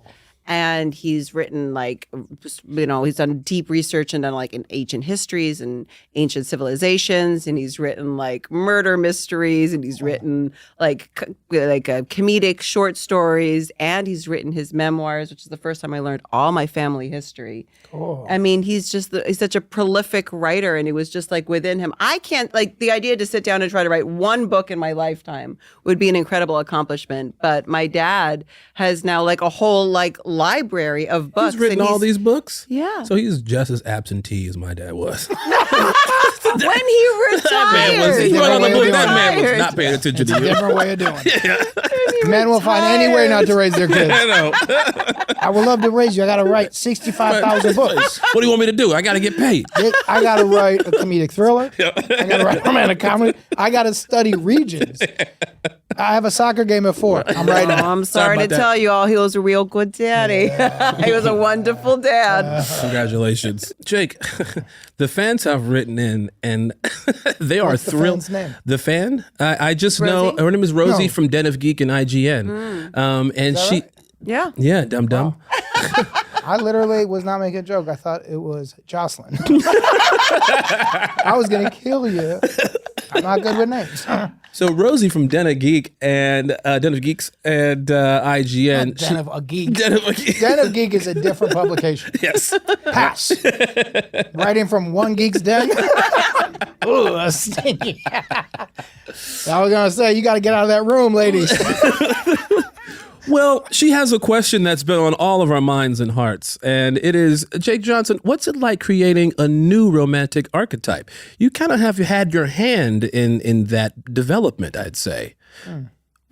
And he's written he's done deep research and done like in ancient histories and ancient civilizations. And he's written like murder mysteries, and he's written like comedic short stories. And he's written his memoirs, which is the first time I learned all my family history. Cool. I mean, he's such a prolific writer, and it was just like within him. I can't the idea to sit down and try to write one book in my lifetime would be an incredible accomplishment. But my dad has now like a whole like library of books. He's written all these books? Yeah. So he's just as absentee as my dad was. When he retired, was not paying attention to you. Different way of doing it. Men will find any way not to raise their kids. I would love to raise you. I got to write 65,000 books. What do you want me to do? I got to get paid. I got to write a comedic thriller. I got to write a romantic comedy. I got to study regions. I have a soccer game at 4. I'm writing. I'm sorry to tell you all, he was a real good daddy. He was a wonderful dad. Congratulations. Jake, the fans have written in, and they are thrilled. Fan's name? The fan? I just know, her name is Rosie from Den of Geek and IGN. And she... Right? Yeah, Dum Dum. I literally was not making a joke. I thought it was Jocelyn. I was going to kill you. I'm not good with names. So Rosie from Den of Geek and Den of Geeks and IGN. Den of a Geek. Den of Geek is a different publication. Yes. Pass. Writing from one geek's den. Ooh, that's stinky. I was going to say, you got to get out of that room, ladies. Well, she has a question that's been on all of our minds and hearts, and it is, Jake Johnson, what's it like creating a new romantic archetype? You kind of have had your hand in that development, I'd say.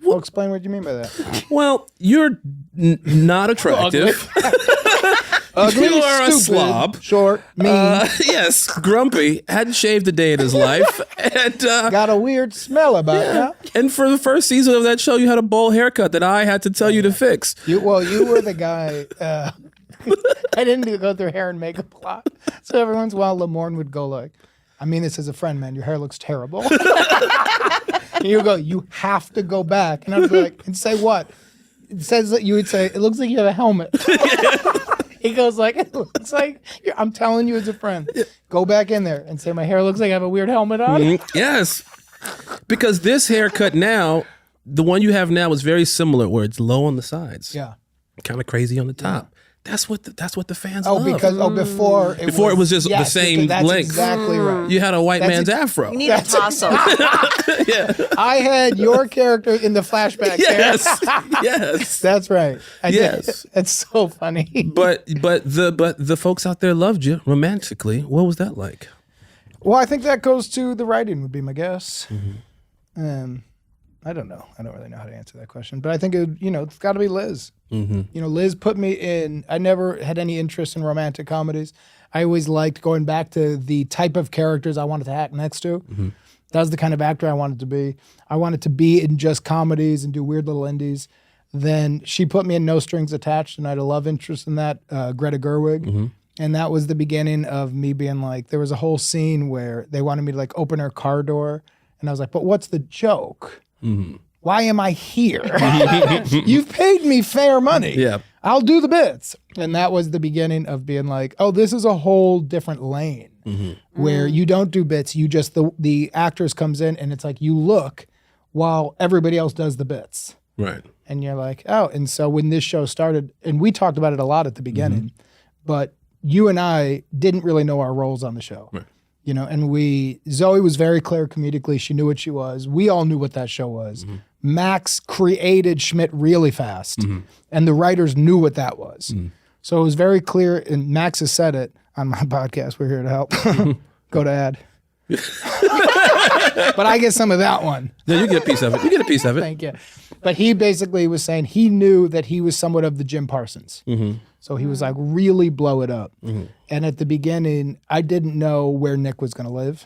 Well, explain what you mean by that. Well, you're not attractive. Ugly, you are stupid, a slob. Short, mean. Yes, grumpy, hadn't shaved a day in his life. And got a weird smell about you. And for the first season of that show, you had a bowl haircut that I had to tell you to fix. You were the guy. I didn't go through hair and makeup a lot. So every once in a while, Lamorne would go like, I mean this as a friend, man. Your hair looks terrible. And you go, you have to go back. And I would be like, and say what? It says that you would say, it looks like you have a helmet. He goes like, it looks like, I'm telling you as a friend, go back in there and say, my hair looks like I have a weird helmet on. Yes. Because this haircut now, the one you have now is very similar, where it's low on the sides. Yeah. Kind of crazy on the top. That's what the fans love. Because before it was just the same that's length. Exactly right. You had a white man's afro. You need a tassel. I had your character in the flashback. Yes. That's right. Yes. It's so funny. But the folks out there loved you romantically. What was that like? Well, I think that goes to the writing, would be my guess. I don't know. I don't really know how to answer that question, but I think it's got to be Liz. Liz put me in. I never had any interest in romantic comedies. I always liked going back to the type of characters I wanted to act next to. That was the kind of actor I wanted to be. I wanted to be in just comedies and do weird little indies. Then she put me in No Strings Attached, and I had a love interest in that, Greta Gerwig. And that was the beginning of me being like, there was a whole scene where they wanted me to like open her car door. And I was like, but what's the joke? Why am I here? You've paid me fair money. Yeah. I'll do the bits. And that was the beginning of being like, oh, this is a whole different lane where you don't do bits. You just, the actors comes in and it's like you look while everybody else does the bits. Right. And you're like, oh. And so when this show started, and we talked about it a lot at the beginning, but you and I didn't really know our roles on the show. Right. And Zoe was very clear comedically. She knew what she was. We all knew what that show was. Max created Schmidt really fast, and the writers knew what that was. So it was very clear, and Max has said it on my podcast. We're here to help. Go to ad. But I get some of that one. No, you get a piece of it. Thank you. But he basically was saying he knew that he was somewhat of the Jim Parsons. So he was like, really blow it up. And at the beginning, I didn't know where Nick was going to live.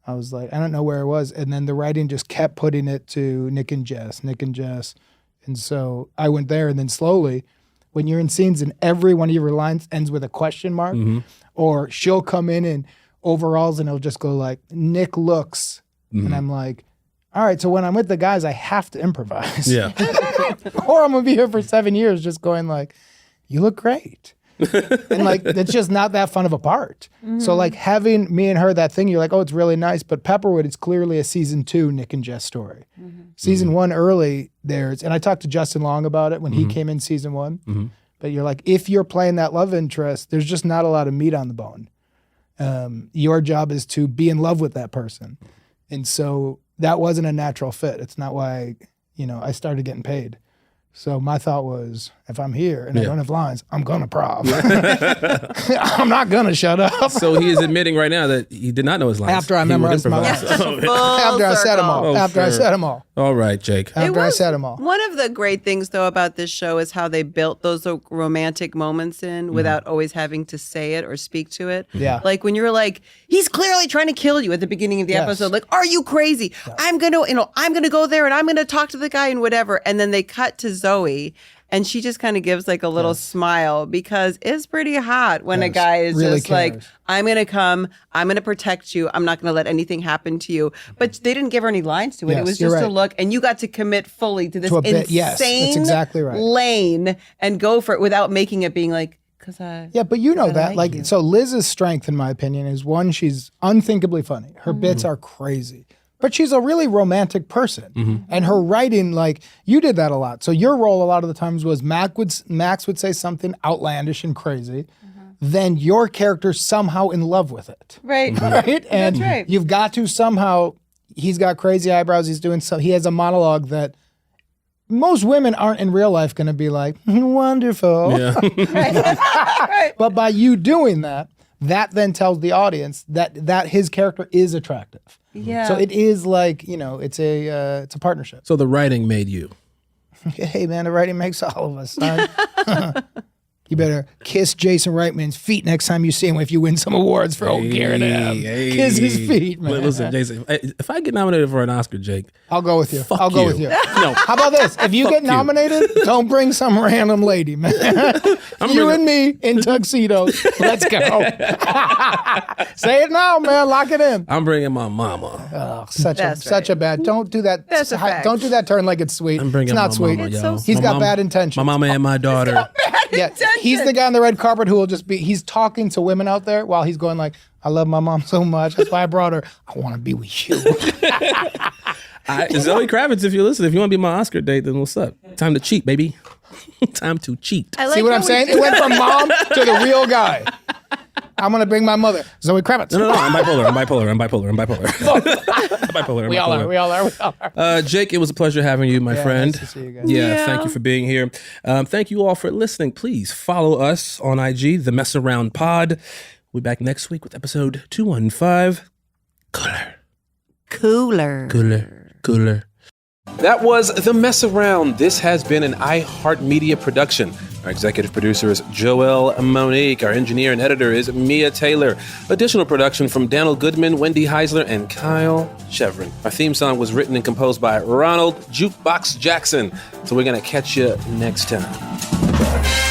I was like, I don't know where it was. And then the writing just kept putting it to Nick and Jess. And so I went there, and then slowly, when you're in scenes and every one of your lines ends with a question mark, or she'll come in overalls and it'll just go like, Nick looks. And I'm like, all right, so when I'm with the guys, I have to improvise. Yeah. Or I'm going to be here for 7 years just going like, you look great. And like, it's just not that fun of a part. So like having me and her, that thing, you're like, oh, it's really nice. But Pepperwood, it's clearly a season 2 Nick and Jess story. Season 1 early, and I talked to Justin Long about it when he came in season 1. But you're like, if you're playing that love interest, there's just not a lot of meat on the bone. Your job is to be in love with that person. And so that wasn't a natural fit. It's not why, I started getting paid. So my thought was, if I'm here and I don't have lines, I'm gonna prov. I'm not gonna shut up. So he is admitting right now that he did not know his lines. After I He would memorized my improvise. lines. After I said them all. Oh, After I fair. said them all. All right, Jake. After I said them all. One of the great things, though, about this show is how they built those romantic moments in without always having to say it or speak to it. Yeah. Like when you were like, he's clearly trying to kill you at the beginning of the episode. Like, are you crazy? I'm gonna go there and I'm gonna talk to the guy and whatever. And then they cut to Zoe. And she just kind of gives like a little smile because it's pretty hot when a guy is really just like, cares. I'm going to come, I'm going to protect you, I'm not going to let anything happen to you. But they didn't give her any lines to it. Yes, It was you're just a right. look, and you got to commit fully to this To a bit, insane yes, that's exactly right. lane and go for it without making it being like, because I. Yeah, but you know that. like Like, you. so Liz's strength, in my opinion, is one, she's unthinkably funny. Her bits are crazy. But she's a really romantic person. And her writing, like, you did that a lot. So your role a lot of the times was Max would say something outlandish and crazy. Then your character's somehow in love with it. Right. Right? And right. you've got to somehow, he's got crazy eyebrows, he has a monologue that most women aren't in real life going to be like, wonderful. Yeah. But by you doing that, that then tells the audience that his character is attractive. Yeah. So it is like, it's a partnership. So the writing made you. Hey man, the writing makes all of us, son. You better kiss Jason Reitman's feet next time you see him if you win some awards for old Garrett M. Kiss his feet, man. Listen, Jason, if I get nominated for an Oscar, Jake, I'll go with you. Fuck I'll go you. with you. No. How about this? If you get you. nominated, don't bring some random lady, man. You and me in tuxedos. Let's go. Say it now, man. Lock it in. I'm bringing my mama. Oh, such That's a bad. Don't do that. That's a fact. Don't do that turn like it's sweet. I'm bringing It's not my sweet. mama, It's yo. so He's My got mom- bad intentions. My mama and my daughter. Yeah, he's the guy on the red carpet who will just be. He's talking to women out there while he's going like, "I love my mom so much. That's why I brought her. I want to be with you." Zoe Kravitz, if you listen, if you want to be my Oscar date, then what's up? Time to cheat, baby. Time to cheat. I like See what how I'm we saying? do It went that. from mom to the real guy. I'm gonna bring my mother, Zoe Kravitz. No, I'm bipolar. I'm bipolar. I'm bipolar. We all are. Jake, it was a pleasure having you, my friend. nice to see you guys. Yeah, thank you for being here. Thank you all for listening. Please follow us on IG, The Mess Around Pod. We'll be back next week with episode 215. Cooler. That was The Mess Around. This has been an iHeartMedia production. Our executive producer is Joelle Monique. Our engineer and editor is Mia Taylor. Additional production from Daniel Goodman, Wendy Heisler, and Kyle Chevron. Our theme song was written and composed by Ronald Jukebox Jackson. So we're going to catch you next time.